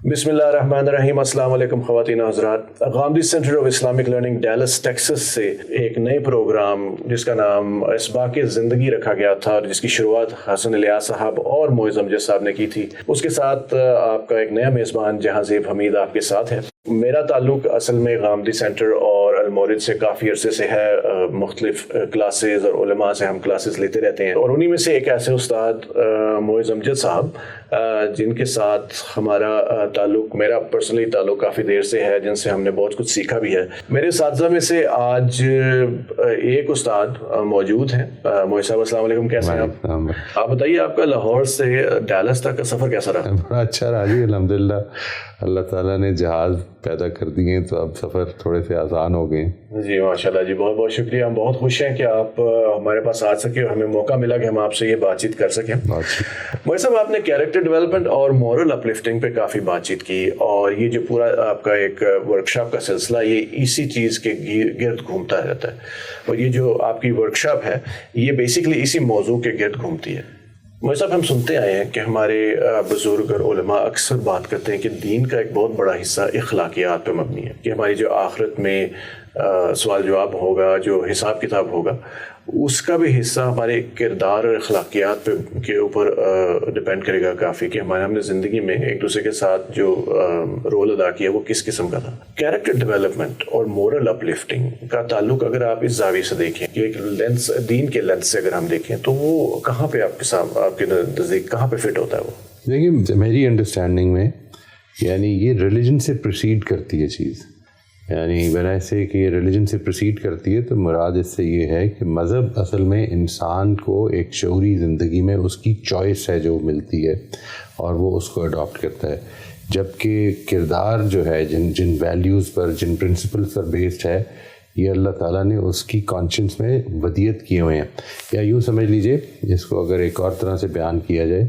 بسم اللہ الرحمن الرحیم۔ السلام علیکم خواتین و حضرات۔ Ghamidi Center of Islamic Learning Dallas Texas سے ایک نئے پروگرام جس کا نام اسباق زندگی رکھا گیا تھا اور جس کی شروعات حسن الیاس صاحب اور معز امجد صاحب نے کی تھی، اس کے ساتھ آپ کا ایک نیا میزبان جہاں زیب حمید آپ کے ساتھ ہے۔ میرا تعلق اصل میں غامدی سینٹر اور المورد سے کافی عرصے سے ہے، مختلف کلاسز اور علماء سے ہم کلاسز لیتے رہتے ہیں، اور انہی میں سے ایک ایسے استاد معز امجد صاحب جن کے ساتھ ہمارا تعلق، میرا پرسنلی تعلق کافی دیر سے ہے، جن سے ہم نے بہت کچھ سیکھا بھی ہے۔ میرے اساتذہ میں سے آج ایک استاد موجود ہیں۔ معز صاحب السلام علیکم، کیسے ہیں آپ بتائیے آپ کا لاہور سے ڈیلس تک کا سفر کیسا رہا؟ بڑا اچھا رہا جی، الحمدللہ۔ اللہ تعالیٰ نے جہاز پیدا کر دیے تو اب سفر تھوڑے سے آسان ہو گئے جی ماشاءاللہ جی، بہت بہت شکریہ۔ ہم بہت خوش ہیں کہ آپ ہمارے پاس آ سکے اور ہمیں موقع ملا کہ ہم آپ سے یہ بات چیت کر سکیں۔ معز صاحب، آپ نے کیریکٹر ڈیولپمنٹ اور مورل اپ لفٹنگ پہ کافی بات چیت کی، اور یہ جو پورا آپ کا ایک ورکشاپ کا سلسلہ یہ اسی چیز کے گرد گھومتا رہتا ہے، اور یہ جو آپ کی ورکشاپ ہے یہ بیسیکلی اسی موضوع کے گرد گھومتی ہے۔ معز صاحب، ہم سنتے آئے ہیں کہ ہمارے بزرگ اور علماء اکثر بات کرتے ہیں کہ دین کا ایک بہت بڑا حصہ اخلاقیات پہ مبنی ہے، کہ ہماری جو آخرت میں سوال جواب ہوگا، جو حساب کتاب ہوگا، اس کا بھی حصہ ہمارے کردار اور اخلاقیات پہ کے اوپر ڈپینڈ کرے گا کافی، کہ ہم نے زندگی میں ایک دوسرے کے ساتھ جو رول ادا کیا وہ کس قسم کا تھا۔ کیریکٹر ڈیولپمنٹ اور مورل اپ لفٹنگ کا تعلق اگر آپ اس زاویے سے دیکھیں کہ ایک لینس، دین کے لینس سے اگر ہم دیکھیں، تو وہ کہاں پہ آپ کے نزدیک کہاں پہ فٹ ہوتا ہے؟ وہ دیکھیے، میری انڈرسٹینڈنگ میں یعنی یہ ریلیجن سے پروسیڈ کرتی ہے چیز، یعنی بنا سے کہ یہ ریلیجن سے پروسیڈ کرتی ہے تو مراد اس سے یہ ہے کہ مذہب اصل میں انسان کو ایک شعوری زندگی میں اس کی چوائس ہے جو ملتی ہے اور وہ اس کو اڈاپٹ کرتا ہے، جبکہ کردار جو ہے جن ویلیوز پر، جن پرنسپلز پر بیسڈ ہے، یہ اللہ تعالیٰ نے اس کی کانشنس میں ودیت کیے ہوئے ہیں۔ یا یوں سمجھ لیجئے، اس کو اگر ایک اور طرح سے بیان کیا جائے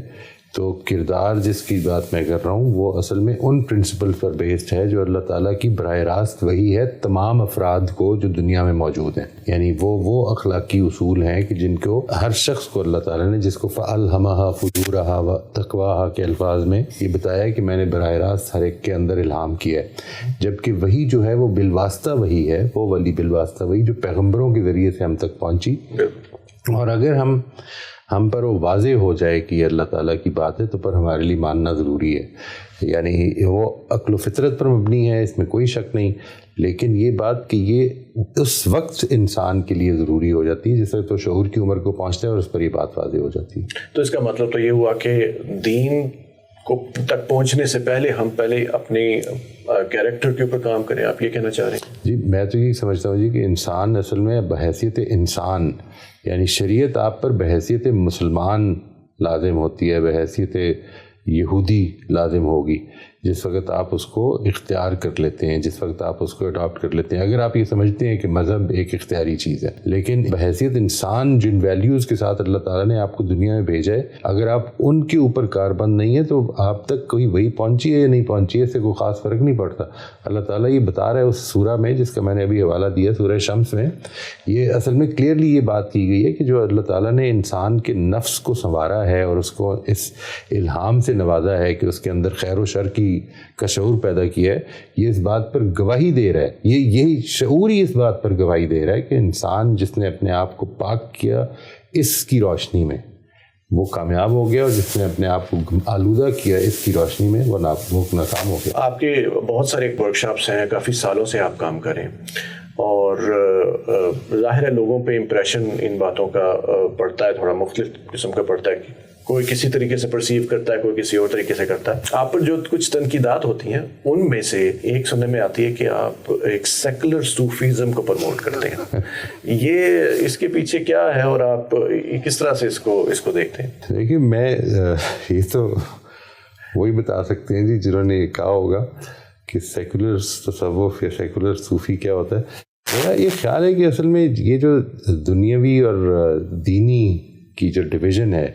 تو کردار جس کی بات میں کر رہا ہوں وہ اصل میں ان پرنسپل پر بیسڈ ہے جو اللہ تعالیٰ کی براہ راست وہی ہے تمام افراد کو جو دنیا میں موجود ہیں، یعنی وہ اخلاقی اصول ہیں کہ جن کو ہر شخص کو اللہ تعالیٰ نے، جس کو فَأَلْهَمَهَا فُجُورَهَا وَتَقْوَاهَا کے الفاظ میں یہ بتایا کہ میں نے براہ راست ہر ایک کے اندر الہام کیا ہے، جبکہ وہی جو ہے وہ بالواسطہ وہی ہے، وہ ولی بالواسطہ وہی جو پیغمبروں کے ذریعے سے ہم تک پہنچی، اور اگر ہم پر وہ واضح ہو جائے کہ یہ اللہ تعالیٰ کی بات ہے تو پر ہمارے لیے ماننا ضروری ہے، یعنی وہ عقل و فطرت پر مبنی ہے، اس میں کوئی شک نہیں، لیکن یہ بات کہ یہ اس وقت انسان کے لیے ضروری ہو جاتی ہے جس وقت تو شعور کی عمر کو پہنچتا ہے اور اس پر یہ بات واضح ہو جاتی ہے۔ تو اس کا مطلب تو یہ ہوا کہ دین کو تک پہنچنے سے پہلے ہم پہلے اپنے کیریکٹر کے اوپر کام کریں، آپ یہ کہنا چاہ رہے ہیں؟ جی، میں تو یہ سمجھتا ہوں جی کہ انسان اصل میں بحیثیت انسان، یعنی شریعت آپ پر بحیثیت مسلمان لازم ہوتی ہے، بحیثیت یہودی لازم ہوگی جس وقت آپ اس کو اختیار کر لیتے ہیں، جس وقت آپ اس کو اڈاپٹ کر لیتے ہیں، اگر آپ یہ سمجھتے ہیں کہ مذہب ایک اختیاری چیز ہے، لیکن بحیثیت انسان جن ویلیوز کے ساتھ اللہ تعالیٰ نے آپ کو دنیا میں بھیجا ہے، اگر آپ ان کے اوپر کاربند نہیں ہے تو آپ تک کوئی وہی پہنچی ہے یا نہیں پہنچی ہے، اس سے کوئی خاص فرق نہیں پڑتا۔ اللہ تعالیٰ یہ بتا رہا ہے اس سورہ میں جس کا میں نے ابھی حوالہ دیا، سورہ شمس میں، یہ اصل میں کلیئرلی یہ بات کی گئی ہے کہ جو اللہ تعالیٰ نے انسان کے نفس کو سنوارا ہے اور اس کو اس الہام سے نوازا ہے کہ اس کے اندر خیر و شر کا شعور پیدا کیا ہے، یہ اس بات پر گواہی دے رہا ہے، یہی شعور ہی اس بات پر گواہی دے رہا ہے کہ انسان جس نے اپنے آپ کو پاک کیا اس کی روشنی میں وہ کامیاب ہو گیا، اور جس نے اپنے آپ کو آلودہ کیا اس کی روشنی میں وہ ناکام ہو گیا۔ آپ کے بہت سارے ورکشاپس ہیں، کافی سالوں سے آپ کام کریں، اور ظاہر ہے لوگوں پہ امپریشن ان باتوں کا پڑتا ہے، تھوڑا مختلف قسم کا پڑتا ہے، کوئی کسی طریقے سے پرسیو کرتا ہے، کوئی کسی اور طریقے سے کرتا ہے۔ آپ پر جو کچھ تنقیدات ہوتی ہیں ان میں سے ایک سننے میں آتی ہے کہ آپ ایک سیکولر صوفیزم کو پروموٹ کرتے ہیں، یہ اس کے پیچھے کیا ہے اور آپ کس طرح سے اس کو دیکھتے ہیں؟ دیکھیے، میں یہ تو وہی بتا سکتے ہیں جی جنہوں نے کہا ہوگا کہ سیکولر تصوف یا سیکولر صوفی کیا ہوتا ہے۔ میرا یہ خیال ہے کہ اصل میں یہ جو دنیاوی اور دینی کی جو ڈویژن ہے،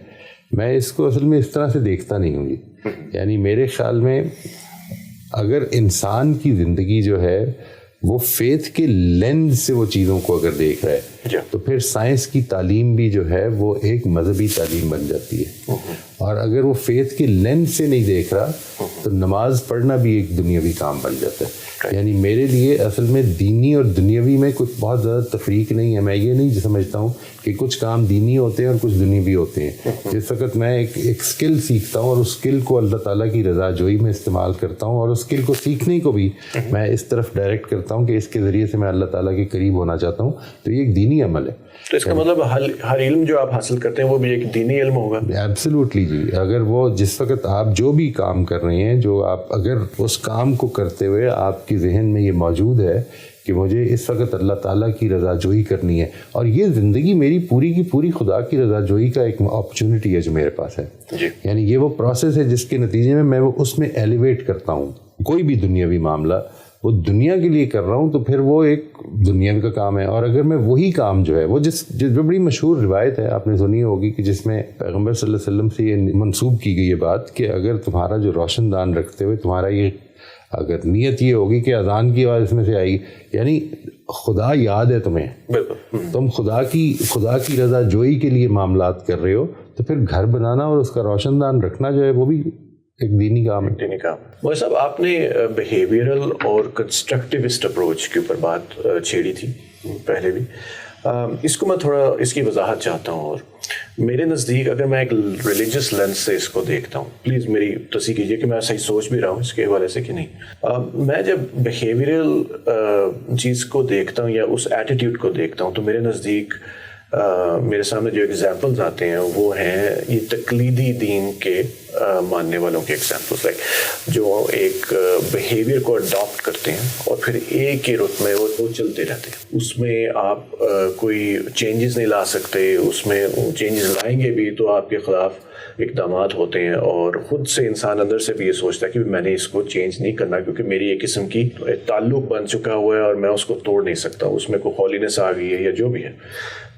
میں اس کو اصل میں اس طرح سے دیکھتا نہیں ہوں گی، یعنی میرے خیال میں اگر انسان کی زندگی جو ہے وہ فیتھ کے لینز سے وہ چیزوں کو اگر دیکھ رہا ہے تو پھر سائنس کی تعلیم بھی جو ہے وہ ایک مذہبی تعلیم بن جاتی ہے، اور اگر وہ فیتھ کے لینس سے نہیں دیکھ رہا تو نماز پڑھنا بھی ایک دنیاوی کام بن جاتا ہے. یعنی میرے لیے اصل میں دینی اور دنیاوی میں کچھ بہت زیادہ تفریق نہیں ہے. میں یہ نہیں سمجھتا ہوں کہ کچھ کام دینی ہوتے ہیں اور کچھ دنیاوی ہوتے ہیں. جس وقت میں ایک اسکل سیکھتا ہوں اور اس اسکل کو اللہ تعالیٰ کی رضا جوئی میں استعمال کرتا ہوں اور اس اسکل کو سیکھنے کو بھی میں اس طرف ڈائریکٹ کرتا ہوں کہ اس کے ذریعے سے میں اللہ تعالیٰ کے قریب ہونا چاہتا ہوں, تو یہ ایک دینی عمل ہے. تو اس کا مطلب ہر علم جو آپ حاصل کرتے ہیں وہ بھی ایک دینی علم ہوگا. ایبسلیوٹلی جی. اگر وہ جس وقت آپ جو بھی کام کر رہے ہیں, جو آپ اگر اس کام کو کرتے ہوئے آپ کی ذہن میں یہ موجود ہے کہ مجھے اس وقت اللہ تعالیٰ کی رضا جوئی کرنی ہے, اور یہ زندگی میری پوری کی پوری خدا کی رضا جوئی کا ایک اپرچونٹی ہے جو میرے پاس ہے جی. یعنی یہ وہ پروسیس ہے جس کے نتیجے میں وہ اس میں ایلیویٹ کرتا ہوں. کوئی بھی دنیاوی معاملہ وہ دنیا کے لیے کر رہا ہوں تو پھر وہ ایک دنیا کا کام ہے. اور اگر میں وہی کام جو ہے وہ جو بڑی مشہور روایت ہے, آپ نے سنی ہوگی, کہ جس میں پیغمبر صلی اللہ علیہ وسلم سے یہ منسوب کی گئی یہ بات کہ اگر تمہارا جو روشن دان رکھتے ہوئے تمہارا یہ اگر نیت یہ ہوگی کہ اذان کی آواز اس میں سے آئی, یعنی خدا یاد ہے تمہیں, تم خدا کی رضا جوئی کے لیے معاملات کر رہے ہو, تو پھر گھر بنانا اور اس کا روشن دان رکھنا جو ہے وہ بھی ایک دینی کام ہے. دینی کام. مولوی صاحب, آپ نے بیہیویئرل اور کنسٹرکٹیوسٹ اپروچ کے اوپر بات چھیڑی تھی پہلے بھی. اس کو میں تھوڑا اس کی وضاحت چاہتا ہوں. اور میرے نزدیک اگر میں ایک ریلیجس لینس سے اس کو دیکھتا ہوں, پلیز میری تصحیح کیجیے کہ میں صحیح سوچ بھی رہا ہوں اس کے حوالے سے کہ نہیں. میں جب بیہیویئرل چیز کو دیکھتا ہوں یا اس ایٹیٹیوڈ کو دیکھتا ہوں تو میرے نزدیک میرے سامنے جو ایگزامپلز آتے ہیں وہ ہیں یہ تقلیدی دین کے ماننے والوں کے ایگزامپلس, لائک جو ایک بیہیویئر کو اڈاپٹ کرتے ہیں اور پھر ایک ہی رت میں وہ چلتے رہتے ہیں. اس میں آپ کوئی چینجز نہیں لا سکتے, اس میں چینجز لائیں گے بھی تو آپ کے خلاف اقدامات ہوتے ہیں, اور خود سے انسان اندر سے بھی یہ سوچتا ہے کہ میں نے اس کو چینج نہیں کرنا کیونکہ میری ایک قسم کی تعلق بن چکا ہوا ہے اور میں اس کو توڑ نہیں سکتا, اس میں کوئی ہولینس آ گئی ہے یا جو بھی ہے.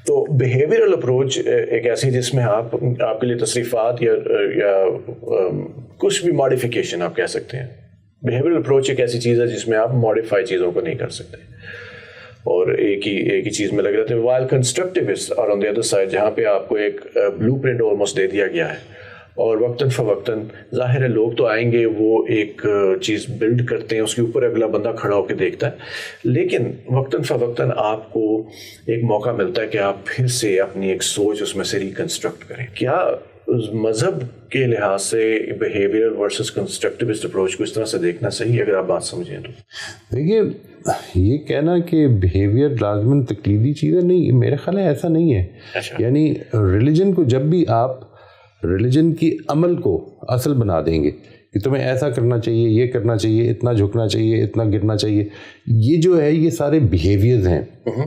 تو بیہیویئرل اپروچ ایک ایسی جس میں آپ کے لیے تصریفات یا کچھ بھی ماڈیفیکیشن آپ کہہ سکتے ہیں. بیہیویئرل اپروچ ایک ایسی چیز ہے جس میں آپ ماڈیفائی چیزوں کو نہیں کر سکتے اور ایک ہی چیز میں لگ رہتے ہیں. وائل کنسٹرکٹیوسٹ اور آن دی ادر سائڈ جہاں پہ آپ کو ایک بلو پرنٹ آلموسٹ دے دیا گیا ہے, اور وقتاً فوقتاً ظاہر ہے لوگ تو آئیں گے, وہ ایک چیز بلڈ کرتے ہیں, اس کے اوپر اگلا بندہ کھڑا ہو کے دیکھتا ہے, لیکن وقتاً فوقتاً آپ کو ایک موقع ملتا ہے کہ آپ پھر سے اپنی ایک سوچ اس میں سے ریکنسٹرکٹ کریں. کیا مذہب کے لحاظ سے بیہیویئر ورسز کنسٹرکٹیوسٹ اپروچ کو اس طرح سے دیکھنا صحیح اگر آپ بات سمجھیں تو؟ دیکھیے, یہ کہنا کہ بیہیویئر لازماً تقلیدی چیز ہے, نہیں, میرے خیال ہے ایسا نہیں ہے. یعنی ریلیجن کو جب بھی آپ ریلیجن کی عمل کو اصل بنا دیں گے کہ تمہیں ایسا کرنا چاہیے, یہ کرنا چاہیے, اتنا جھکنا چاہیے, اتنا گرنا چاہیے, یہ جو ہے یہ سارے بیہیویئرز ہیں.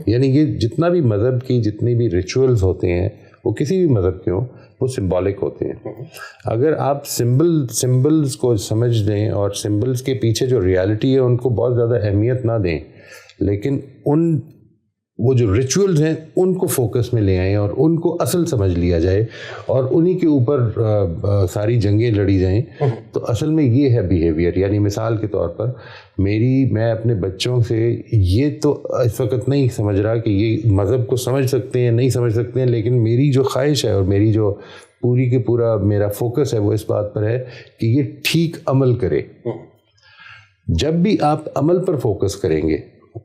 یعنی یہ جتنا بھی مذہب کی جتنی بھی ریچولز ہوتے ہیں وہ کسی بھی مذہب کے ہوں وہ سمبولک ہوتے ہیں. اگر آپ سمبلز کو سمجھ دیں اور سمبلز کے پیچھے جو ریالٹی ہے ان کو بہت زیادہ اہمیت نہ دیں, لیکن وہ جو ریچولز ہیں ان کو فوکس میں لے آئیں اور ان کو اصل سمجھ لیا جائے اور انہی کے اوپر ساری جنگیں لڑی جائیں, تو اصل میں یہ ہے بیہیویئر. یعنی مثال کے طور پر میں اپنے بچوں سے یہ تو اس وقت نہیں سمجھ رہا کہ یہ مذہب کو سمجھ سکتے ہیں نہیں سمجھ سکتے ہیں, لیکن میری جو خواہش ہے اور میری جو پوری کے پورا میرا فوکس ہے وہ اس بات پر ہے کہ یہ ٹھیک عمل کرے. جب بھی آپ عمل پر فوکس کریں گے,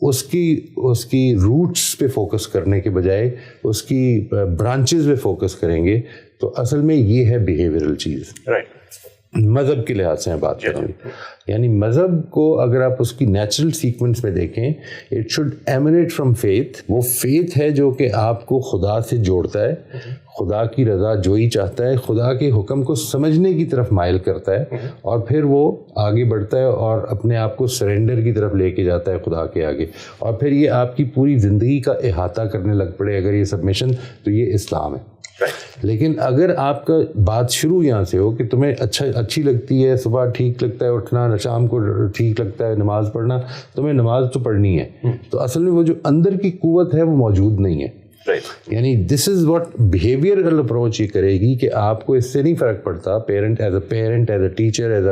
اس کی روٹس پہ فوکس کرنے کے بجائے اس کی برانچز پہ فوکس کریں گے, تو اصل میں یہ ہے بیہیویئرل چیز. مذہب کے لحاظ سے میں بات کر رہا ہوں. یعنی مذہب کو اگر آپ اس کی نیچرل سیکوینس میں دیکھیں, it should emanate from faith. وہ فیتھ ہے جو کہ آپ کو خدا سے جوڑتا ہے, خدا کی رضا جوئی چاہتا ہے, خدا کے حکم کو سمجھنے کی طرف مائل کرتا ہے, اور پھر وہ آگے بڑھتا ہے اور اپنے آپ کو سرنڈر کی طرف لے کے جاتا ہے خدا کے آگے, اور پھر یہ آپ کی پوری زندگی کا احاطہ کرنے لگ پڑے. اگر یہ سبمیشن, تو یہ اسلام ہے. لیکن اگر آپ کا بات شروع یہاں سے ہو کہ تمہیں اچھی لگتی ہے, صبح ٹھیک لگتا ہے اٹھنا, شام کو ٹھیک لگتا ہے نماز پڑھنا, تمہیں نماز تو پڑھنی ہے, تو اصل میں وہ جو اندر کی قوت ہے وہ موجود نہیں ہے. یعنی دس از واٹ بیہیویئرل اپروچ یہ کرے گی کہ آپ کو اس سے نہیں فرق پڑتا parent as a teacher as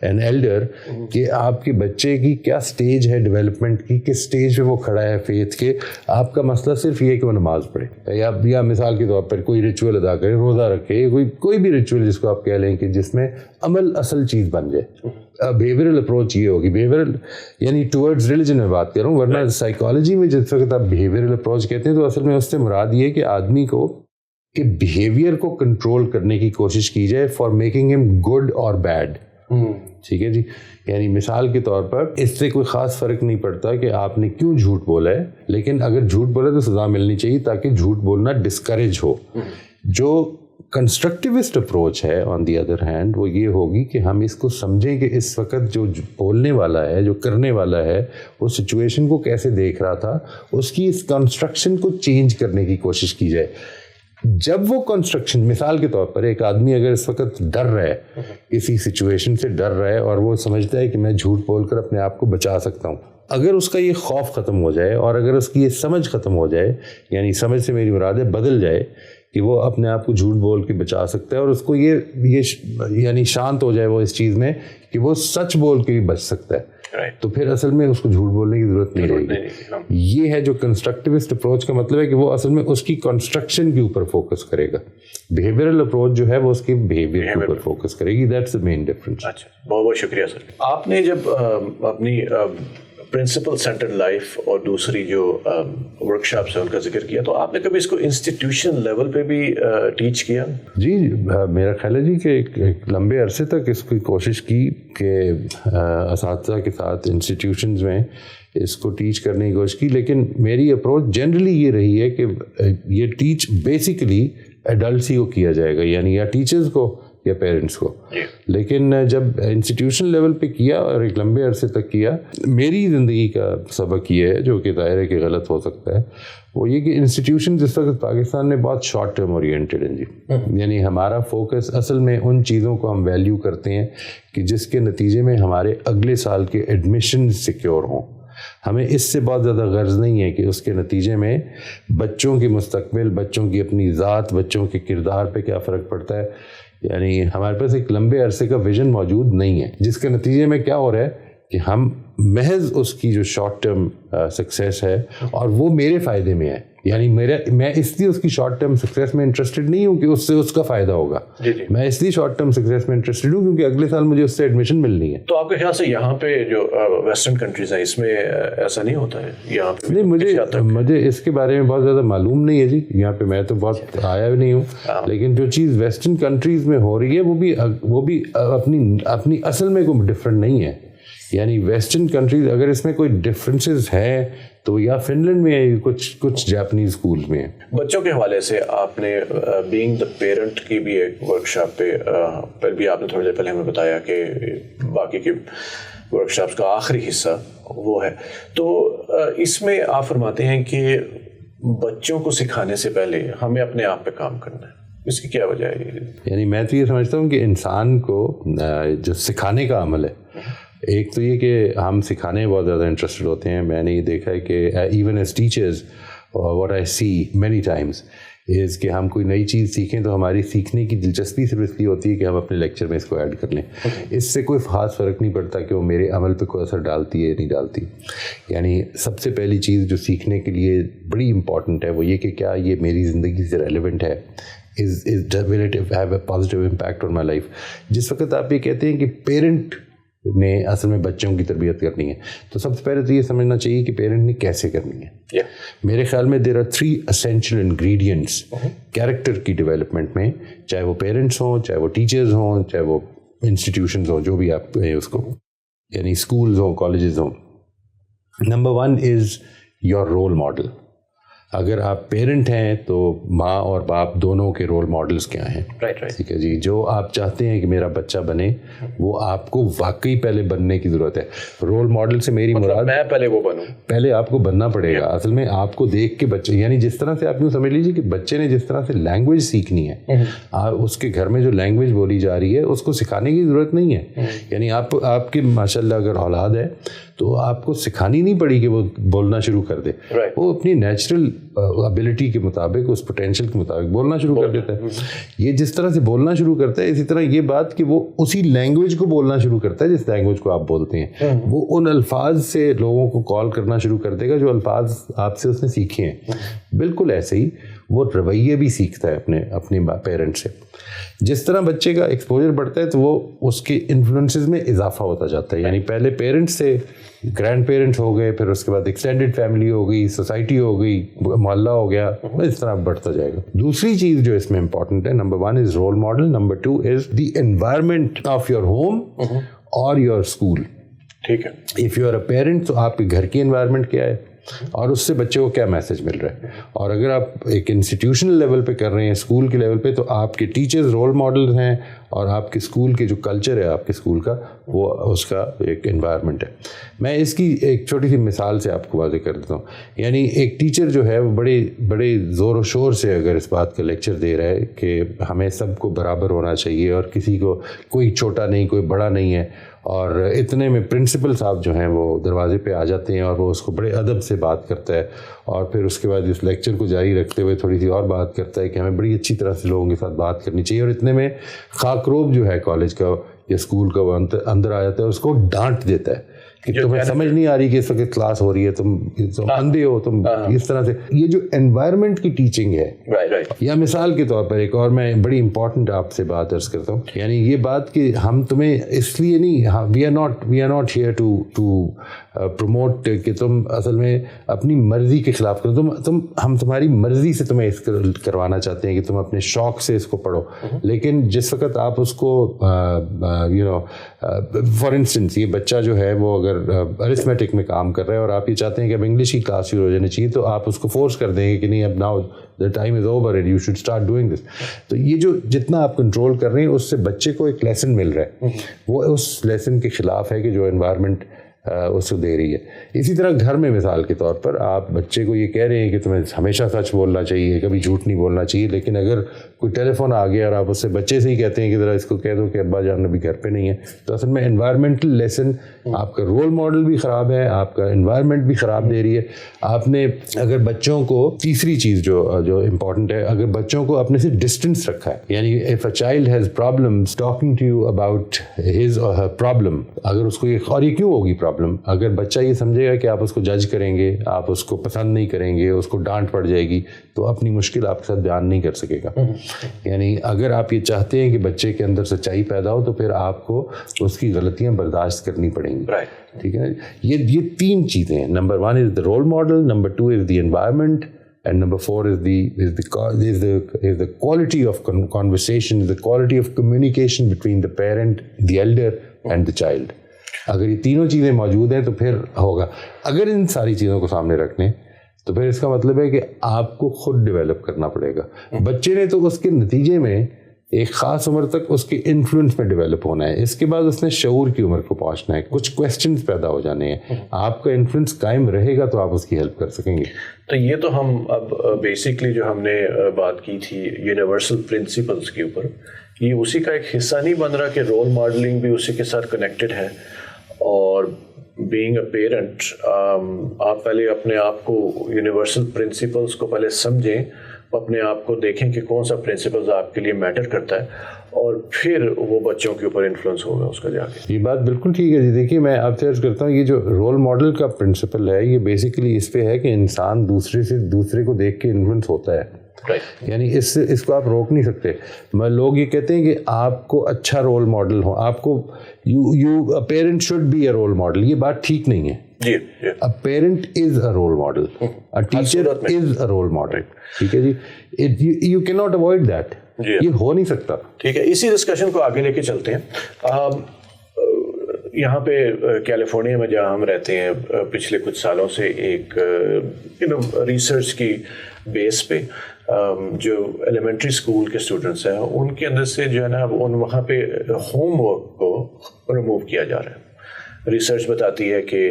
an elder کہ آپ کے بچے کی کیا سٹیج ہے ڈیولپمنٹ کی, کس سٹیج پہ وہ کھڑا ہے فیتھ کے. آپ کا مسئلہ صرف یہ کہ وہ نماز پڑھے یا مثال کے طور پر کوئی ریچول ادا کرے, روزہ رکھے, کوئی بھی ریچول جس کو آپ کہہ لیں کہ جس میں عمل اصل چیز بن جائے. بیہیویئرل اپروچ یہ ہوگی, بیہیویئرل یعنی ٹورڈز ریلیجن میں بات کر رہا ہوں, ورنہ سائیکالوجی میں جس وقت آپ بیہیویئرل اپروچ کہتے ہیں تو اصل میں اس سے مراد یہ کہ آدمی کو کہ بیہیویئر کو کنٹرول کرنے کی کوشش کی جائے فار میکنگ ہم گڈ اور بیڈ. ٹھیک ہے جی. یعنی مثال کے طور پر اس سے کوئی خاص فرق نہیں پڑتا کہ آپ نے کیوں جھوٹ بولا ہے, لیکن اگر جھوٹ بولا تو سزا ملنی چاہیے تاکہ جھوٹ بولنا ڈسکریج ہو. جو کنسٹرکٹیوسٹ اپروچ ہے آن دی ادر ہینڈ وہ یہ ہوگی کہ ہم اس کو سمجھیں کہ اس وقت جو بولنے والا ہے, جو کرنے والا ہے, وہ سچویشن کو کیسے دیکھ رہا تھا, اس کی اس کنسٹرکشن کو چینج کرنے کی کوشش کی جائے. جب وہ کنسٹرکشن, مثال کے طور پر ایک آدمی اگر اس وقت ڈر رہا ہے, کسی سچویشن سے ڈر رہا ہے اور وہ سمجھتا ہے کہ میں جھوٹ بول کر اپنے آپ کو بچا سکتا ہوں, اگر اس کا یہ خوف ختم ہو جائے اور اگر اس کی یہ سمجھ ختم ہو جائے, یعنی سمجھ سے میری مراد ہے بدل جائے کہ وہ اپنے آپ کو جھوٹ بول کے بچا سکتا ہے اور اس کو یہ یعنی شانت ہو جائے وہ اس چیز میں کہ وہ سچ بول کے بھی بچ سکتا ہے, تو پھر اصل میں اس کو جھوٹ بولنے کی ضرورت نہیں رہے گی. یہ ہے جو کنسٹرکٹیوسٹ اپروچ کا مطلب ہے کہ وہ اصل میں اس کی کنسٹرکشن کے اوپر فوکس کرے گا. بیہیویئرل اپروچ جو ہے وہ اس کی بیہیویئر کے اوپر فوکس کرے گی. That's the main difference. اچھا, بہت بہت شکریہ سر. آپ نے جب اپنی پرنسپل سینٹرڈ لائف اور دوسری جو ورک شاپس ہیں ان کا ذکر کیا, تو آپ نے کبھی اس کو انسٹیٹیوشن لیول پہ بھی ٹیچ کیا؟ جی, میرا خیال ہے جی کہ ایک لمبے عرصے تک اس کی کوشش کی کہ اساتذہ کے ساتھ انسٹیٹیوشنز میں اس کو ٹیچ کرنے کی کوشش کی, لیکن میری اپروچ جنرلی یہ رہی ہے کہ یہ ٹیچ بیسیکلی ایڈلٹس ہی کو کیا جائے گا, یعنی یا ٹیچرز کو یا پیرنٹس کو. لیکن جب انسٹیٹیوشن لیول پہ کیا اور ایک لمبے عرصے تک کیا, میری زندگی کا سبق یہ ہے جو کہ ظاہر ہے کہ غلط ہو سکتا ہے, وہ یہ کہ انسٹیٹیوشن جس وقت پاکستان میں بہت شارٹ ٹرم اورینٹیڈ ہیں جی. یعنی ہمارا فوکس اصل میں ان چیزوں کو ہم ویلیو کرتے ہیں کہ جس کے نتیجے میں ہمارے اگلے سال کے ایڈمیشن سیکیور ہوں. ہمیں اس سے بہت زیادہ غرض نہیں ہے کہ اس کے نتیجے میں بچوں کے مستقبل, بچوں کی اپنی ذات, بچوں کے کردار پہ کیا فرق پڑتا ہے. یعنی ہمارے پاس ایک لمبے عرصے کا ویژن موجود نہیں ہے, جس کے نتیجے میں کیا ہو رہا ہے کہ ہم محض اس کی جو شارٹ ٹرم سکسیس ہے اور وہ میرے فائدے میں ہے, یعنی میں اس لیے اس کی شارٹ ٹرم سکسیس میں انٹرسٹڈ نہیں ہوں کہ اس سے اس کا فائدہ ہوگا. میں اس لیے شارٹ ٹرم سکسیس میں انٹرسٹڈ ہوں کیونکہ اگلے سال مجھے اس سے ایڈمیشن ملنی ہے. تو آپ کے خیال سے یہاں پہ جو ویسٹرن کنٹریز ہیں اس میں ایسا نہیں ہوتا ہے؟ یہاں پہ نہیں, مجھے اس کے بارے میں بہت زیادہ معلوم نہیں ہے جی, یہاں پہ میں تو بہت آیا بھی نہیں ہوں, لیکن جو چیز ویسٹرن کنٹریز میں ہو رہی ہے وہ بھی اپنی اصل میں کوئی ڈفرینٹ نہیں ہے. یعنی ویسٹرن کنٹریز اگر اس میں کوئی ڈفرینسز ہیں تو یا فن لینڈ میں ہے, کچھ جاپنیز اسکولز میں ہیں. بچوں کے حوالے سے آپ نے بینگ دا پیرنٹ کی بھی ایک ورک شاپ پہ بھی آپ نے تھوڑی دیر پہلے ہمیں بتایا کہ باقی کے ورک شاپس کا آخری حصہ وہ ہے, تو اس میں آپ فرماتے ہیں کہ بچوں کو سکھانے سے پہلے ہمیں اپنے آپ پہ کام کرنا ہے. اس کی کیا وجہ ہے؟ یعنی میں تو یہ سمجھتا ہوں کہ انسان کو جو سکھانے کا عمل ہے, ایک تو یہ کہ ہم سکھانے میں بہت زیادہ انٹرسٹڈ ہوتے ہیں. میں نے یہ دیکھا ہے کہ even as teachers what I see many times is کہ ہم کوئی نئی چیز سیکھیں تو ہماری سیکھنے کی دلچسپی صرف اس لیے ہوتی ہے کہ ہم اپنے لیکچر میں اس کو ایڈ کر لیں. اس سے کوئی خاص فرق نہیں پڑتا کہ وہ میرے عمل پہ کوئی اثر ڈالتی ہے یا نہیں ڈالتی. یعنی سب سے پہلی چیز جو سیکھنے کے لیے بڑی امپورٹنٹ ہے وہ یہ کہ کیا یہ میری زندگی سے ریلیونٹ ہے, will it have a positive impact on my life. جس وقت آپ یہ کہتے ہیں کہ پیرنٹ نے اصل میں بچوں کی تربیت کرنی ہے تو سب سے پہلے تو یہ سمجھنا چاہیے کہ پیرنٹ نے کیسے کرنی ہے. میرے خیال میں there are 3 essential ingredients character کی ڈیولپمنٹ میں, چاہے وہ پیرنٹس ہوں, چاہے وہ ٹیچرز ہوں, چاہے وہ انسٹیٹیوشنز ہوں, جو بھی آپ کہیں اس کو, یعنی اسکولز ہوں, کالجز ہوں. Number 1 is your role model. اگر آپ پیرنٹ ہیں تو ماں اور باپ دونوں کے رول ماڈلز کیا ہیں. ٹھیک ہے جی, جو آپ چاہتے ہیں کہ میرا بچہ بنے وہ آپ کو واقعی پہلے بننے کی ضرورت ہے. رول ماڈل سے میری مراد میں پہلے وہ بنوں, پہلے آپ کو بننا پڑے گا. اصل میں آپ کو دیکھ کے بچے, یعنی جس طرح سے آپ یوں سمجھ لیجیے کہ بچے نے جس طرح سے لینگویج سیکھنی ہے, اس کے گھر میں جو لینگویج بولی جا رہی ہے اس کو سکھانے کی ضرورت نہیں ہے. یعنی آپ کے ماشاء اللہ اگر اولاد ہے تو آپ کو سکھانی نہیں پڑی کہ وہ بولنا شروع کر دے, وہ اپنی نیچرل ابیلٹی کے مطابق, اس پوٹینشیل کے مطابق بولنا شروع کر دیتا ہے. یہ جس طرح سے بولنا شروع کرتا ہے, اسی طرح یہ بات کہ وہ اسی لینگویج کو بولنا شروع کرتا ہے جس لینگویج کو آپ بولتے ہیں. وہ ان الفاظ سے لوگوں کو کال کرنا شروع کر دے گا جو الفاظ آپ سے اس نے سیکھے ہیں. بالکل ایسے ہی وہ رویے بھی سیکھتا ہے اپنے پیرنٹ سے. جس طرح بچے کا ایکسپوجر بڑھتا ہے تو وہ اس کے انفلوئنسز میں اضافہ ہوتا جاتا ہے. یعنی پہلے پیرنٹس سے گرینڈ پیرنٹس ہو گئے, پھر اس کے بعد ایکسٹینڈڈ فیملی ہو گئی, سوسائٹی ہو گئی, محلہ ہو گیا, اس طرح بڑھتا جائے گا. دوسری چیز جو اس میں امپورٹنٹ ہے, number 1 is role model, number 2 is the environment of your home اور یور اسکول. ٹھیک ہے, if you are a parent تو آپ کے گھر کی انوائرمنٹ کیا ہے اور اس سے بچے کو کیا میسج مل رہا ہے. اور اگر آپ ایک انسٹیٹیوشنل لیول پہ کر رہے ہیں, اسکول کے لیول پہ, تو آپ کے ٹیچرز رول ماڈل ہیں اور آپ کے اسکول کے جو کلچر ہے آپ کے اسکول کا, وہ اس کا ایک انوائرمنٹ ہے. میں اس کی ایک چھوٹی سی مثال سے آپ کو واضح کر دیتا ہوں. یعنی ایک ٹیچر جو ہے وہ بڑے زور و شور سے اگر اس بات کا لیکچر دے رہا ہے کہ ہمیں سب کو برابر ہونا چاہیے اور کسی کو کوئی چھوٹا نہیں کوئی بڑا نہیں ہے, اور اتنے میں پرنسپل صاحب جو ہیں وہ دروازے پہ آ جاتے ہیں اور وہ اس کو بڑے ادب سے بات کرتا ہے, اور پھر اس کے بعد اس لیکچر کو جاری رکھتے ہوئے تھوڑی سی اور بات کرتا ہے کہ ہمیں بڑی اچھی طرح سے لوگوں کے ساتھ بات کرنی چاہیے. اور اتنے میں خاکروب جو ہے کالج کا یا اسکول کا وہ اندر آ جاتا ہے, اس کو ڈانٹ دیتا ہے کہ تمہیں سمجھ نہیں آ رہی کہ اس وقت کلاس ہو رہی ہے, تم اندھے ہو, تم اس طرح سے. یہ جو انوائرمنٹ کی ٹیچنگ ہے, یا مثال کے طور پر ایک اور میں بڑی امپورٹنٹ آپ سے بات عرض کرتا ہوں. یعنی یہ بات کہ ہم تمہیں اس لیے نہیں, we are not here to promote کہ تم اصل میں اپنی مرضی کے خلاف کرو. ہم تمہاری مرضی سے تمہیں اس کروانا چاہتے ہیں کہ تم اپنے شوق سے اس کو پڑھو. لیکن جس وقت آپ اس کو فار انسٹنس یہ بچہ جو ہے وہ اگر ارتھمیٹک میں کام کر رہا ہے اور آپ یہ چاہتے ہیں کہ اب انگلش کی کلاس شروع ہو جانی چاہیے, تو آپ اس کو فورس کر دیں گے کہ نہیں اب now the time is over and you should start doing this. تو یہ جو جتنا آپ کنٹرول کر رہے ہیں اس سے بچے کو ایک لیسن مل رہا ہے, وہ اس لیسن کے خلاف ہے کہ جو انوائرمنٹ اس کو دے رہی ہے. اسی طرح گھر میں مثال کے طور پر آپ بچے کو یہ کہہ رہے ہیں کہ تمہیں ہمیشہ سچ بولنا چاہیے, کبھی جھوٹ نہیں بولنا چاہیے, لیکن اگر کوئی ٹیلی فون آ گیا اور آپ اس سے بچے سے ہی کہتے ہیں کہ ذرا اس کو کہہ دو کہ ابا جان ابھی گھر پہ نہیں ہے, تو اصل میں انوائرمنٹل لیسن, آپ کا رول ماڈل بھی خراب ہے, آپ کا انوائرمنٹ بھی خراب دے رہی ہے. آپ نے اگر بچوں کو, تیسری چیز جو امپورٹنٹ ہے, اگر بچوں کو اپنے سے ڈسٹینس رکھا ہے, یعنی if a child has problems talking to you about his or her problem, اگر اس کو اور یہ کیوں ہوگی پرابلم, اگر بچہ یہ سمجھے گا کہ آپ اس کو جج کریں گے, آپ اس کو پسند نہیں کریں گے, اس کو ڈانٹ پڑ جائے گی, تو اپنی مشکل آپ کے ساتھ بیان نہیں کر سکے گا. یعنی اگر آپ یہ چاہتے ہیں کہ بچے کے اندر سچائی پیدا ہو, تو پھر آپ کو اس کی غلطیاں برداشت کرنی پڑیں گی. ٹھیک ہے, یہ تین چیزیں ہیں. Number 1 is the role model, number 2 is the environment, and number 4 is the quality of conversation, the quality of communication between the parent, the elder and the child. اگر یہ تینوں چیزیں موجود ہیں تو پھر ہوگا. اگر ان ساری چیزوں کو سامنے رکھنے تو پھر اس کا مطلب ہے کہ آپ کو خود ڈیولپ کرنا پڑے گا. بچے نے تو اس کے نتیجے میں ایک خاص عمر تک اس کے انفلوئنس میں ڈیولپ ہونا ہے, اس کے بعد اس نے شعور کی عمر کو پہنچنا ہے, کچھ کویسچنز پیدا ہو جانے ہیں, آپ کا انفلوئنس قائم رہے گا تو آپ اس کی ہیلپ کر سکیں گے. تو یہ تو ہم اب بیسکلی جو ہم نے بات کی تھی یونیورسل پرنسپلس کے اوپر, یہ اسی کا ایک حصہ نہیں بن رہا کہ رول ماڈلنگ بھی اسی کے ساتھ کنیکٹڈ ہے. اور بینگ اے پیرنٹ, آپ پہلے اپنے آپ کو یونیورسل پرنسپلس کو پہلے سمجھیں, اپنے آپ کو دیکھیں کہ کون سا پرنسپلز آپ کے لیے میٹر کرتا ہے, اور پھر وہ بچوں کے اوپر انفلوئنس ہوگا اس کا جا کے. یہ بات بالکل ٹھیک ہے جی. دیکھیے میں آپ سے عرض کرتا ہوں, یہ جو رول ماڈل کا پرنسپل ہے یہ بیسیکلی اس پہ ہے کہ انسان دوسرے کو دیکھ کے انفلوئنس ہوتا ہے. یعنی اس کو آپ روک نہیں سکتے. لوگ یہ کہتے ہیں کہ آپ کو اچھا رول ماڈل ہو, آپ کو a parent should be a role model. یہ بات ٹھیک نہیں ہے. A parent is a role model. A teacher is a role model. ٹھیک ہے جی, you cannot avoid that. یہ ہو نہیں سکتا. ٹھیک ہے, اسی ڈسکشن کو آگے لے کے چلتے ہیں. یہاں پہ کیلیفورنیا میں جہاں ہم رہتے ہیں, پچھلے کچھ سالوں سے ایک ریسرچ کی بیس پہ جو ایلیمنٹری اسکول کے اسٹوڈنٹس ہیں ان کے اندر سے جو ہے نا وہاں پہ ہوم ورک کو ریموو کیا جا رہا ہے. ریسرچ بتاتی ہے کہ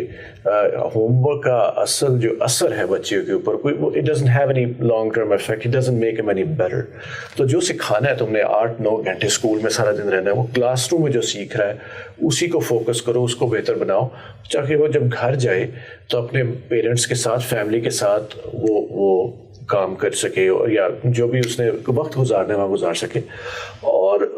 ہوم ورک کا اصل جو اثر ہے بچیوں کے اوپر کوئی it doesn't have any long term effect, it doesn't make them any better. تو جو سکھانا ہے تم نے 8-9 گھنٹے اسکول میں سارا دن رہنا ہے, وہ کلاس روم میں جو سیکھ رہا ہے اسی کو فوکس کرو, اس کو بہتر بناؤ, تاکہ وہ جب گھر جائے تو اپنے پیرنٹس کے ساتھ, فیملی کے ساتھ وہ کام کر سکے, یا جو بھی اس نے وقت گزارنا ہے وہاں گزار سکے, اور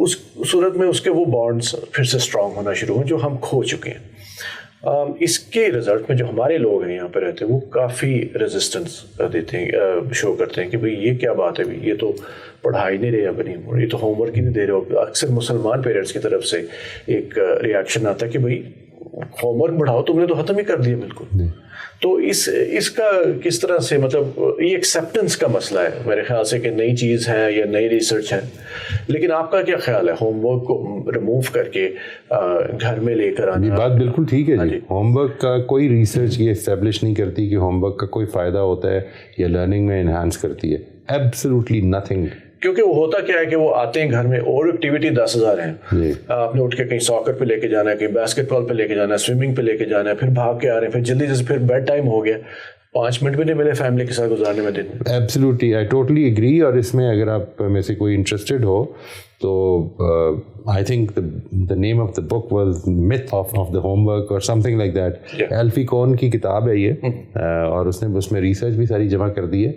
اس صورت میں اس کے وہ بانڈس پھر سے اسٹرانگ ہونا شروع ہوں جو ہم کھو چکے ہیں. اس کے رزلٹ میں جو ہمارے لوگ ہیں یہاں پہ رہتے ہیں وہ کافی ریزسٹنس دیتے ہیں, شو کرتے ہیں کہ بھئی یہ کیا بات ہے, یہ تو پڑھائی نہیں رہے اپنی, یہ تو ہوم ورک ہی نہیں دے رہے. اکثر مسلمان پیرنٹس کی طرف سے ایک ریاکشن آتا ہے کہ بھئی ہوم ورک پڑھاؤ, تم نے تو ختم ہی کر دیا بالکل. تو اس کا کس طرح سے, مطلب یہ ایکسیپٹنس کا مسئلہ ہے میرے خیال سے کہ نئی چیز ہے یا نئی ریسرچ ہے, لیکن آپ کا کیا خیال ہے ہوم ورک کو ریموو کر کے گھر میں لے کر آنا؟ بات بالکل ٹھیک ہے جی. ہوم ورک کا کوئی ریسرچ یہ اسٹیبلش نہیں کرتی کہ ہوم ورک کا کوئی فائدہ ہوتا ہے یا لرننگ میں انہانس کرتی ہے. Absolutely nothing. کیونکہ وہ ہوتا کیا ہے کہ وہ آتے ہیں گھر میں, اور ایکٹیویٹی 10,000 ہیں, آپ نے اٹھ کے کہیں ساکر پہ لے کے جانا ہے, کہیں باسکٹ بال پہ لے کے جانا ہے, سوئمنگ پہ لے کے جانا ہے, پھر بھاگ کے آ رہے ہیں, پھر جلدی جیسے پھر بیڈ ٹائم ہو گیا, 5 منٹ بھی نہیں ملے فیملی کے ساتھ گزارنے میں دن. Absolutely I totally agree. اور اس میں اگر آپ میں سے کوئی انٹرسٹڈ ہو تو I think the name of the book was Myth of the Homework or something like that. Elfy کون کی کتاب ہے یہ, اور اس نے اس میں ریسرچ بھی ساری جمع کر دی ہے.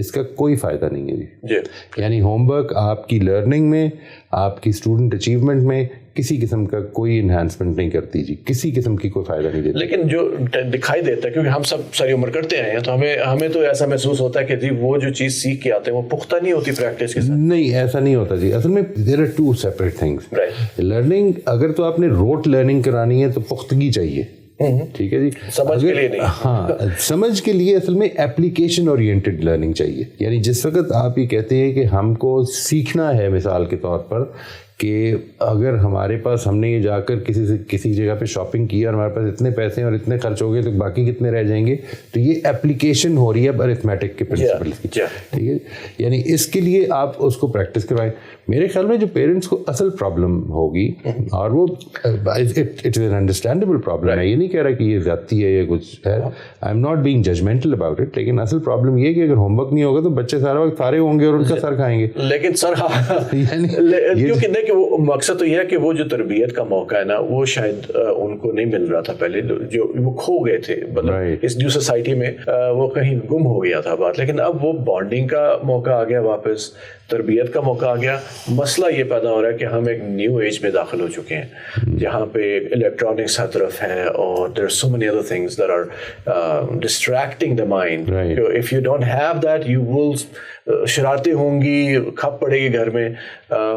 اس کا کوئی فائدہ نہیں ہے جی. یعنی ہوم ورک آپ کی لرننگ میں, آپ کی اسٹوڈنٹ اچیومنٹ میں کسی قسم کا کوئی انہانسمنٹ نہیں کرتی جی, کسی قسم کی کوئی فائدہ نہیں دیتی. لیکن جو دکھائی دیتا ہے, کیونکہ ہم سب ساری عمر کرتے آئے ہیں, تو ہمیں تو ایسا محسوس ہوتا ہے کہ جی وہ جو چیز سیکھ کے آتے ہیں وہ پختہ نہیں ہوتی پریکٹس کے ساتھ. نہیں, ایسا نہیں ہوتا جی. اصل میں there are 2 separate things. Learning اگر تو آپ نے روٹ لرننگ کرانی ہے تو پختگی چاہیے, ٹھیک ہے جی, سمجھ کے لیے نہیں. ہاں, سمجھ کے لیے اصل میں ایپلیکیشن اورینٹڈ لرننگ چاہیے. یعنی جس وقت آپ یہ کہتے ہیں کہ ہم کو سیکھنا ہے, مثال کے طور پر کہ اگر ہمارے پاس, ہم نے یہ جا کر کسی جگہ پہ شاپنگ کی اور ہمارے پاس اتنے پیسے ہیں اور اتنے خرچ ہو گئے تو باقی کتنے رہ جائیں گے, تو یہ اپلیکیشن ہو رہی ہے ارتھمیٹک کے پرنسپل کی, ٹھیک ہے. یعنی اس کے لیے آپ اس کو پریکٹس کرائیں. میرے خیال میں جو پیرنٹس کو اصل پرابلم ہوگی, اور وہ اٹس این انڈرسٹینڈیبل پرابلم ہے, یہ نہیں کہہ رہا کہ یہ زیادتی ہے یا کچھ ہے, I am not being judgmental about it, لیکن اصل پرابلم یہ ہے کہ اگر ہوم ورک نہیں ہوگا تو بچے سارا وقت فارغ ہوں گے اور ان کا سر کھائیں گے. لیکن سر کیونکہ دیکھیں وہ مقصد تو یہ ہے کہ وہ جو تربیت کا موقع ہے نا, وہ شاید ان کو نہیں مل رہا تھا پہلے, جو وہ کھو گئے تھے, مطلب اس نیو سوسائٹی میں وہ کہیں گم ہو گیا تھا بات. لیکن اب وہ بانڈنگ کا موقع آ گیا, واپس تربیت کا موقع آ گیا. مسئلہ یہ پیدا ہو رہا ہے کہ ہم ایک نیو ایج میں داخل ہو چکے ہیں جہاں پہ الیکٹرانکس ہر طرف ہے, اور there are so many other things that are distracting the mind. If you don't have that, you will شرارتیں ہوں گی, کھپ پڑے گی گھر میں,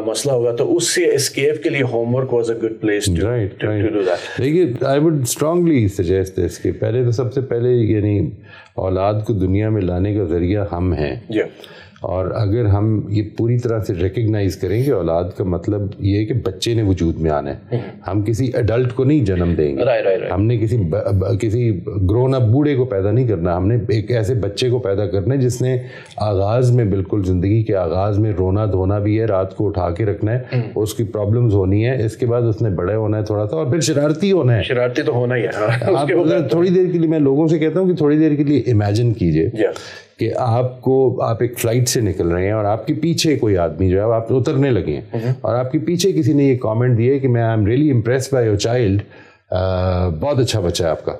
مسئلہ ہوگا. تو اس سے اسکیپ کے لیے homework was a good place to do that. دیکھیے, I would strongly suggest this کہ پہلے تو سب سے پہلے یعنی اولاد کو دنیا میں لانے کا ذریعہ ہم ہیں, اور اگر ہم یہ پوری طرح سے ریکگنائز کریں کہ اولاد کا مطلب یہ ہے کہ بچے نے وجود میں آنا ہے, ہم کسی ایڈلٹ کو نہیں جنم دیں گے, ہم نے کسی گرون اپ بوڑھے کو پیدا نہیں کرنا, ہم نے ایک ایسے بچے کو پیدا کرنا ہے جس نے آغاز میں, بالکل زندگی کے آغاز میں رونا دھونا بھی ہے, رات کو اٹھا کے رکھنا ہے, اس کی پرابلمز ہونی ہے, اس کے بعد اس نے بڑے ہونا ہے تھوڑا سا, اور پھر شرارتی ہونا ہے. شرارتی تو ہونا ہی ہے. آپ تھوڑی دیر کے لیے, میں لوگوں سے کہتا ہوں کہ تھوڑی دیر کے لیے امیجن کیجیے کہ آپ ایک فلائٹ سے نکل رہے ہیں اور آپ کے پیچھے کوئی آدمی جو ہے آپ اترنے لگے ہیں, اور آپ کے پیچھے کسی نے یہ کامنٹ دیا کہ میں I am really impressed by your child, بہت اچھا بچہ ہے آپ کا.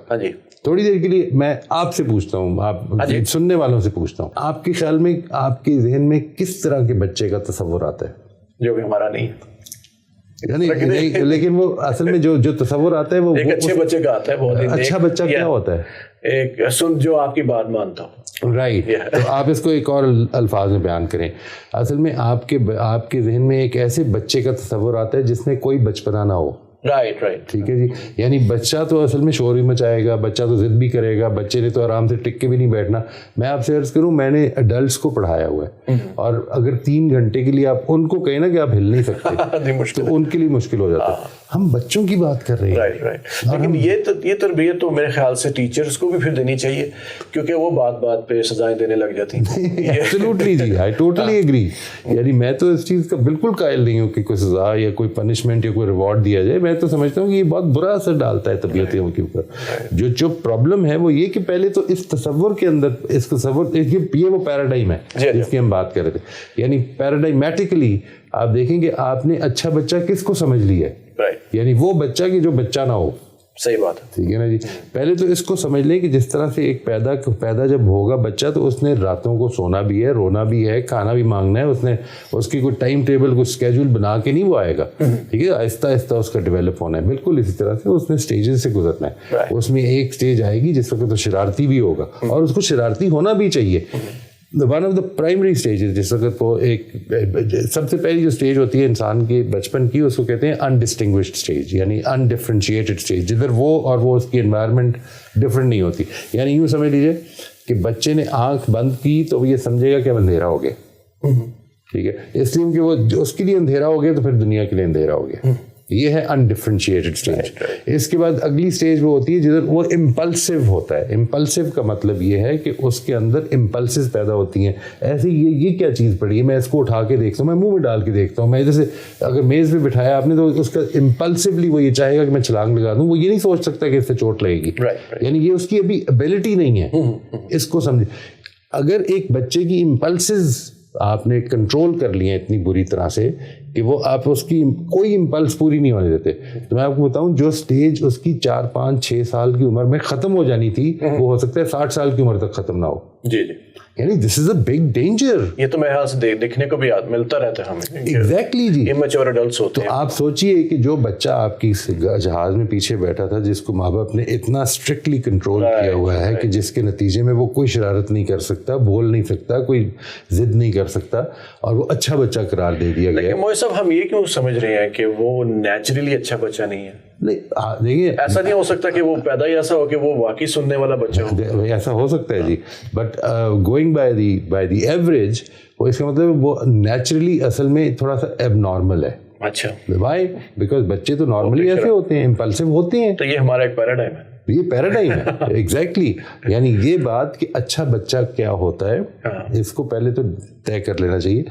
تھوڑی دیر کے لیے میں آپ سے پوچھتا ہوں, آپ سننے والوں سے پوچھتا ہوں, آپ کے خیال میں آپ کے ذہن میں کس طرح کے بچے کا تصور آتا ہے جو کہ ہمارا نہیں ہے؟ لیکن وہ اصل میں جو تصور آتا ہے وہ ایک اچھے بچے کا آتا ہے. بہت اچھا بچہ کیا ہوتا ہے؟ ایک جو آپ کی بات مانتا ہوں. رائٹ. تو آپ اس کو ایک اور الفاظ میں بیان کریں. اصل میں آپ کے ذہن میں ایک ایسے بچے کا تصور آتا ہے جس میں کوئی بچپنا نہ ہو. رائٹ. ٹھیک ہے جی. یعنی بچہ تو اصل میں شور بھی مچائے گا, بچہ تو ضد بھی کرے گا, بچے نے تو آرام سے ٹک کے بھی نہیں بیٹھنا. میں آپ سے عرض کروں, میں نے ایڈلٹس کو پڑھایا ہوا ہے, اور اگر 3 گھنٹے کے لیے آپ ان کو کہیں نا کہ آپ ہل نہیں سکتے تو ان کے لیے مشکل ہو جاتا ہے. ہم بچوں کی بات کر رہے ہیں. Right right. لیکن یہ تربیت تو میرے خیال سے ٹیچرز کو بھی پھر دینی چاہیے, کیونکہ وہ بات بات پہ سزائیں دینے لگ جاتی ہیں. ایبسلیوٹلی جی, آئی ٹوٹلی ایگری. یعنی میں تو اس چیز کا بالکل قائل نہیں ہوں کہ کوئی سزا یا کوئی پنشمنٹ یا کوئی ریوارڈ دیا جائے. میں تو سمجھتا ہوں کہ یہ بہت برا اثر ڈالتا ہے طبیعتوں کے اوپر. جو پرابلم ہے وہ یہ کہ پہلے تو اس تصور کے اندر, اس تصور, یہ وہ پیراڈائم ہے جس کی ہم بات کر رہے تھے. یعنی پیراڈائمیٹکلی آپ دیکھیں کہ آپ نے اچھا بچہ کس کو سمجھ لیا ہے, یعنی وہ بچہ کہ جو بچہ نہ ہو. صحیح بات ہے, ٹھیک ہے نا جی. پہلے تو اس کو سمجھ لیں کہ جس طرح سے ایک پیدا جب ہوگا بچہ تو اس نے راتوں کو سونا بھی ہے, رونا بھی ہے, کھانا بھی مانگنا ہے. اس کی کوئی ٹائم ٹیبل, کوئی اسکیجول بنا کے نہیں وہ آئے گا. ٹھیک ہے, آہستہ آہستہ اس کا ڈیولپ ہونا ہے. بالکل اسی طرح سے اس نے اسٹیجز سے گزرنا ہے. اس میں ایک اسٹیج آئے گی جس وقت تو شرارتی بھی ہوگا, اور اس کو شرارتی ہونا بھی چاہیے. One of the primary stages, جس وقت وہ ایک سب سے پہلی جو اسٹیج ہوتی ہے انسان کے بچپن کی, اس کو کہتے ہیں انڈسٹنگوشڈ اسٹیج, یعنی انڈیفرینشیٹڈ اسٹیج, جدھر وہ اور وہ اس کی انوائرمنٹ ڈفرینٹ نہیں ہوتی. یعنی یوں سمجھ لیجیے کہ بچے نے آنکھ بند کی تو وہ یہ سمجھے گا کہ اب اندھیرا ہو گیا. ٹھیک ہے, اس لیے کہ وہ اس کے لیے اندھیرا ہو گیا تو پھر دنیا کے لیے اندھیرا ہو گیا. یہ ہے انڈیفرینشیٹڈ اسٹیج. اس کے بعد اگلی اسٹیج وہ ہوتی ہے جدھر وہ امپلسو ہوتا ہے. امپلسو کا مطلب یہ ہے کہ اس کے اندر امپلسز پیدا ہوتی ہیں. ایسے یہ کیا چیز پڑی ہے, میں اس کو اٹھا کے دیکھتا ہوں, میں منہ میں ڈال کے دیکھتا ہوں. میں جیسے اگر میز پہ بٹھایا آپ نے تو اس کا امپلسولی وہ یہ چاہے گا کہ میں چھلانگ لگا دوں. وہ یہ نہیں سوچ سکتا کہ اس سے چوٹ لگے گی. یعنی یہ اس کی ابھی ابیلٹی نہیں ہے. اس کو سمجھے, اگر ایک بچے کی امپلسز آپ نے کنٹرول کر لیے اتنی بری طرح سے کہ وہ آپ اس کی کوئی امپلس پوری نہیں ہونے دیتے, تو میں آپ کو بتاؤں جو سٹیج اس کی 4, 5, 6 سال کی عمر میں ختم ہو جانی تھی وہ ہو سکتا ہے 60 سال کی عمر تک ختم نہ ہو. جی جی, یعنی دس از اے بگ ڈینجر. یہ تو میرے خیال سے دیکھنے کو بھی ملتا رہتا ہے ہمیں. ایگزیکٹلی جی, امیچور ایڈلٹس ہوتے ہیں. تو آپ سوچئے کہ جو بچہ آپ کی جہاز میں پیچھے بیٹھا تھا, جس کو ماں باپ نے اتنا اسٹرکٹلی کنٹرول کیا ہوا ہے کہ جس کے نتیجے میں وہ کوئی شرارت نہیں کر سکتا, بول نہیں سکتا, کوئی ضد نہیں کر سکتا, اور وہ اچھا بچہ قرار دے دیا گیا. لیکن موئی صاحب, ہم یہ کیوں سمجھ رہے ہیں کہ وہ نیچرلی اچھا بچہ نہیں ہے؟ نہیں دیکھیے, ایسا نہیں ہو سکتا کہ وہ پیدا ہی ایسا ہو کہ وہ واقعی سننے والا بچہ ہو. ایسا ہو سکتا ہے جی, but going by the average, وہ اس کا مطلب وہ نیچرلی اصل میں تھوڑا سا ایب نارمل ہے. اچھا, وائی؟ بیکاز بچے تو نارملی ایسے ہوتے ہیں, امپلسو ہوتے ہیں. تو یہ ہمارا ایک پیراڈائم ہے. یہ پیراڈائم ہے ایگزیکٹلی. یعنی یہ بات کہ اچھا بچہ کیا ہوتا ہے اس کو پہلے تو طے کر لینا چاہیے.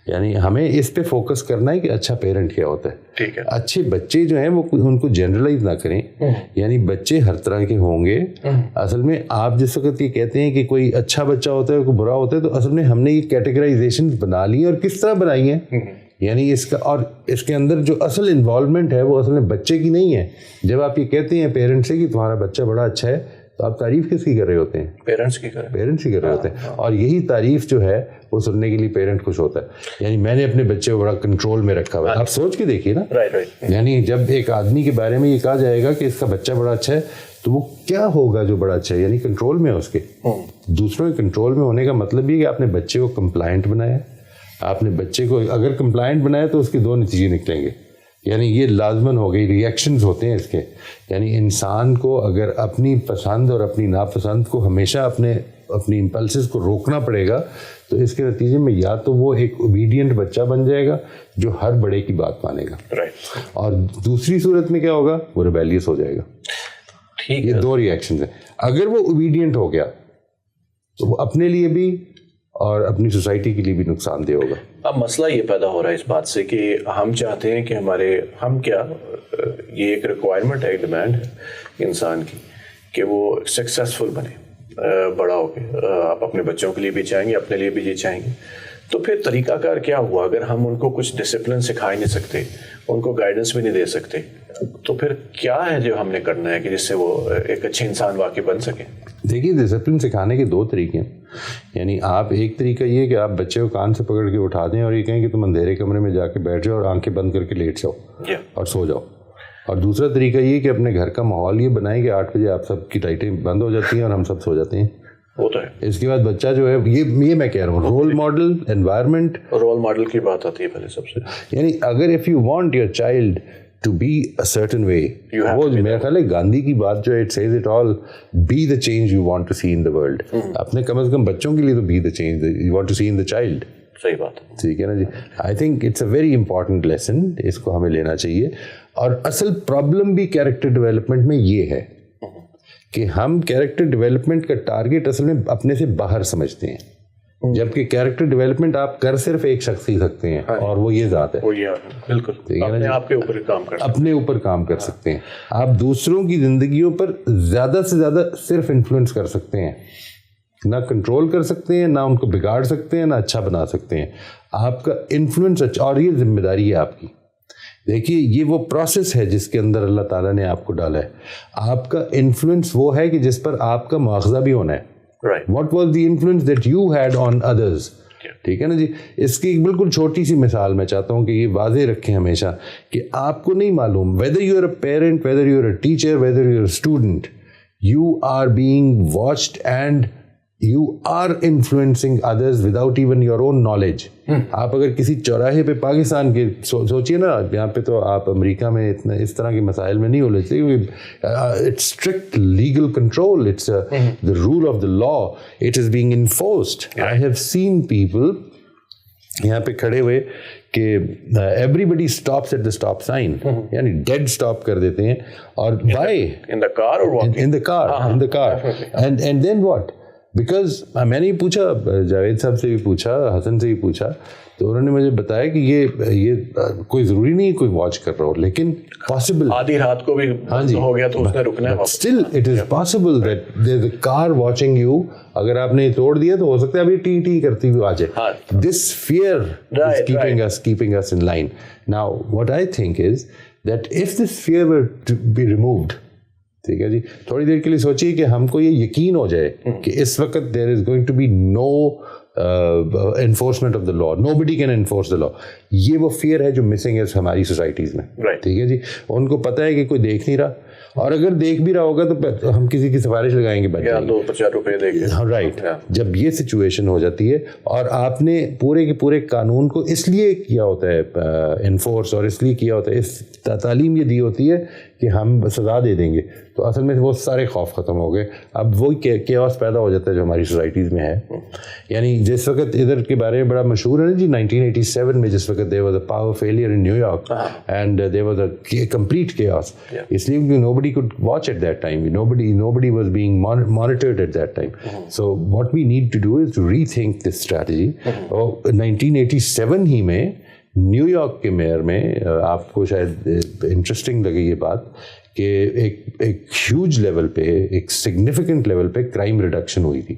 یعنی ہمیں اس پہ فوکس کرنا ہے کہ اچھا پیرنٹ کیا ہوتا ہے. ٹھیک ہے, اچھے بچے جو ہیں وہ ان کو جنرلائز نہ کریں. یعنی بچے ہر طرح کے ہوں گے. اصل میں آپ جس وقت یہ کہتے ہیں کہ کوئی اچھا بچہ ہوتا ہے کوئی برا ہوتا ہے, تو اصل میں ہم نے یہ کیٹیگرائزیشن بنا لی اور کس طرح بنائی ہیں. یعنی اس کا, اور اس کے اندر جو اصل انوالومنٹ ہے وہ اصل میں بچے کی نہیں ہے. جب آپ یہ کہتے ہیں پیرنٹ سے کہ تمہارا بچہ بڑا اچھا ہے, تو آپ تعریف کس کی کر رہے ہوتے ہیں؟ پیرنٹس کی کر رہے ہوتے ہیں. اور یہی تعریف جو ہے وہ سننے کے لیے پیرنٹ خوش ہوتا ہے. یعنی میں نے اپنے بچے کو بڑا کنٹرول میں رکھا ہوا ہے. آپ سوچ کے دیکھیے نا, یعنی جب ایک آدمی کے بارے میں یہ کہا جائے گا کہ اس کا بچہ بڑا اچھا ہے, تو وہ کیا ہوگا جو بڑا اچھا ہے؟ یعنی کنٹرول میں ہے اس کے. دوسروں کے کنٹرول میں ہونے کا مطلب یہ کہ آپ نے بچے کو کمپلائنٹ بنایا. آپ نے بچے کو اگر کمپلائنٹ بنایا تو اس کے 2 نتیجے نکلیں گے. یعنی یہ لازماً ہو گئی, ریئیکشنز ہوتے ہیں اس کے. یعنی انسان کو اگر اپنی پسند اور اپنی ناپسند کو ہمیشہ اپنی امپلسز کو روکنا پڑے گا, تو اس کے نتیجے میں یا تو وہ ایک اوبیڈینٹ بچہ بن جائے گا جو ہر بڑے کی بات مانے گا, اور دوسری صورت میں کیا ہوگا, وہ ریبیلیس ہو جائے گا. ٹھیک, یہ 2 ریئیکشنز ہیں. اگر وہ اوبیڈینٹ ہو گیا تو وہ اپنے لیے بھی اور اپنی سوسائٹی کے لیے بھی نقصان دہ ہوگا. اب مسئلہ یہ پیدا ہو رہا ہے اس بات سے کہ ہم چاہتے ہیں کہ یہ ایک ریکوائرمنٹ ہے, ایک ڈیمانڈ ہے انسان کی کہ وہ سکسیزفل بنے, بڑا ہو کے. آپ اپنے بچوں کے لیے بھی چاہیں گے, اپنے لیے بھی یہ چاہیں گے. تو پھر طریقہ کار کیا ہوا اگر ہم ان کو کچھ ڈسپلن سکھا ہی نہیں سکتے, ان کو گائیڈنس بھی نہیں دے سکتے, تو پھر کیا ہے جو ہم نے کرنا ہے کہ جس سے وہ ایک اچھے انسان واقعی بن سکیں؟ دیکھیے, ڈسپلن سکھانے کے 2 طریقے ہیں. یعنی آپ ایک طریقہ یہ کہ آپ بچے کو کان سے پکڑ کے اٹھا دیں اور یہ کہیں کہ تم اندھیرے کمرے میں جا کے بیٹھ جاؤ اور آنکھیں بند کر کے لیٹ جاؤ اور سو جاؤ. اور دوسرا طریقہ یہ کہ اپنے گھر کا ماحول یہ بنائیں کہ 8 بجے آپ سب کی لائٹیں بند ہو جاتی ہیں اور ہم سب سو جاتے ہیں. ہوتا ہے. اس کے بعد بچہ جو ہے, یہ میں کہہ رہا ہوں, role model, environment. Role model کی بات آتی ہے پہلے سب سے. یعنی اگر if you want your child to be a certain way, وہ میرا خیال ہے گاندھی کی بات جو ہے, it says it all, be the change you want to see in the world. اپنے کم از کم بچوں کے لیے تو be the change you want to see in the child. صحیح بات. ٹھیک ہے نا جی. I think it's a very important lesson, اس کو ہمیں لینا چاہیے. اور اصل پرابلم بھی کیریکٹر ڈیولپمنٹ میں یہ ہے کہ ہم کیریکٹر ڈیولپمنٹ کا ٹارگیٹ اصل میں اپنے سے باہر سمجھتے ہیں, جبکہ کیریکٹر ڈیولپمنٹ آپ کر صرف ایک شخص ہی سکتے ہیں, اور وہ یہ ذات ہے. بالکل اپنے آپ کے اوپر کام کر اپنے اوپر کام کر سکتے ہیں. آپ دوسروں کی زندگیوں پر زیادہ سے زیادہ صرف انفلوئنس کر سکتے ہیں, نہ کنٹرول کر سکتے ہیں, نہ ان کو بگاڑ سکتے ہیں, نہ اچھا بنا سکتے ہیں. آپ کا انفلوئنس اچھا, اور یہ ذمہ داری ہے آپ کی. دیکھیے یہ وہ پروسیس ہے جس کے اندر اللہ تعالیٰ نے آپ کو ڈالا ہے. آپ کا انفلوئنس وہ ہے کہ جس پر آپ کا مواخذہ بھی ہونا ہے. What was the influence that you had on others? ٹھیک ہے نا جی. اس کی ایک بالکل چھوٹی سی مثال میں چاہتا ہوں کہ یہ واضح رکھیں ہمیشہ کہ آپ کو نہیں معلوم whether you are a parent, whether you are a teacher, whether you are a student, you are being watched and you are influencing others without even your own knowledge. آپ اگر کسی چوراہے پہ پاکستان کے سوچیے نا, یہاں پہ تو آپ امریکہ میں اتنا اس طرح کے مسائل میں نہیں ہو لیتے, it's strict legal control, it's the rule of the law, it is being enforced. I have seen people یہاں پہ کھڑے ہوئے کہ everybody stops at the stop sign, یعنی ڈیڈ اسٹاپ کر دیتے ہیں. اور why in the car and then what, because میں نے پوچھا, جاوید صاحب سے بھی پوچھا, حسن سے بھی پوچھا, تو انہوں نے مجھے بتایا کہ یہ کوئی ضروری نہیں کوئی واچ کر رہا ہو, لیکن پاسبل آدھی رات کو بھی ہو گیا تو اس نے رکنا ہے. Still it is possible that there is a car watching you. اگر آپ نے توڑ دیا تو ہو سکتا ہے ابھی ٹی ٹی کرتی ہوئی آ جائے. This fear is keeping us in line. Now what I think is that if this fear were to be removed, ٹھیک ہے جی, تھوڑی دیر کے لیے سوچیے کہ ہم کو یہ یقین ہو جائے کہ اس وقت there is going to be no enforcement of the law, nobody can enforce the law. یہ وہ فیئر ہے جو مسنگ ہے ہماری سوسائٹیز میں. ٹھیک ہے جی, ان کو پتہ ہے کہ کوئی دیکھ نہیں رہا, اور اگر دیکھ بھی رہا ہوگا تو ہم کسی کی سفارش لگائیں گے, بچ جائیں گے, 2-50 روپے دے گے. رائٹ. جب یہ سچویشن ہو جاتی ہے اور آپ نے پورے کے پورے قانون کو اس لیے کیا ہوتا ہے انفورس, اور اس لیے کیا ہوتا ہے, اس تعلیم یہ دی ہوتی ہے کہ ہم سزا دے دیں گے, تو اصل میں وہ سارے خوف ختم ہو گئے. اب وہی کیوس پیدا ہو جاتا ہے جو ہماری سوسائٹیز میں ہے. یعنی جس وقت ادھر کے بارے میں بڑا مشہور ہے نا جی, 1987 میں جس وقت there was a power failure in New York and there was a complete chaos. اس لیے کیونکہ nobody could watch at that time, nobody was being monitored at that time. So what we need to do is to rethink this strategy. 1987 ہی میں new York کے mayor میں, آپ کو شاید interesting لگے یہ بات, کہ ایک ہیوج لیول پہ, ایک سگنیفیکنٹ لیول پہ کرائم ریڈکشن ہوئی تھی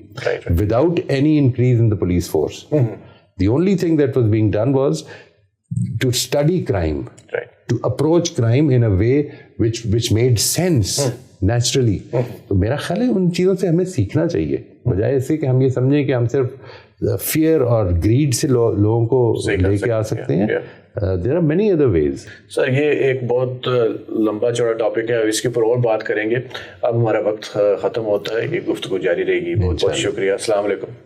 without any increase in the police force. The only thing that was being done was to study crime, to approach crime in a way which made sense naturally. تو میرا خیال ہے ان چیزوں سے ہمیں سیکھنا چاہیے, بجائے اس سے کہ ہم یہ سمجھیں کہ ہم صرف فیئر اور گریڈ سے لوگوں کو لے کے آ سکتے ہیں. There are many other ways. سر یہ ایک بہت لمبا چوڑا ٹاپک ہے, اس کے اوپر اور بات کریں گے. اب ہمارا وقت ختم ہوتا ہے, یہ گفتگو جاری رہے گی. بہت بہت شکریہ. السلام علیکم.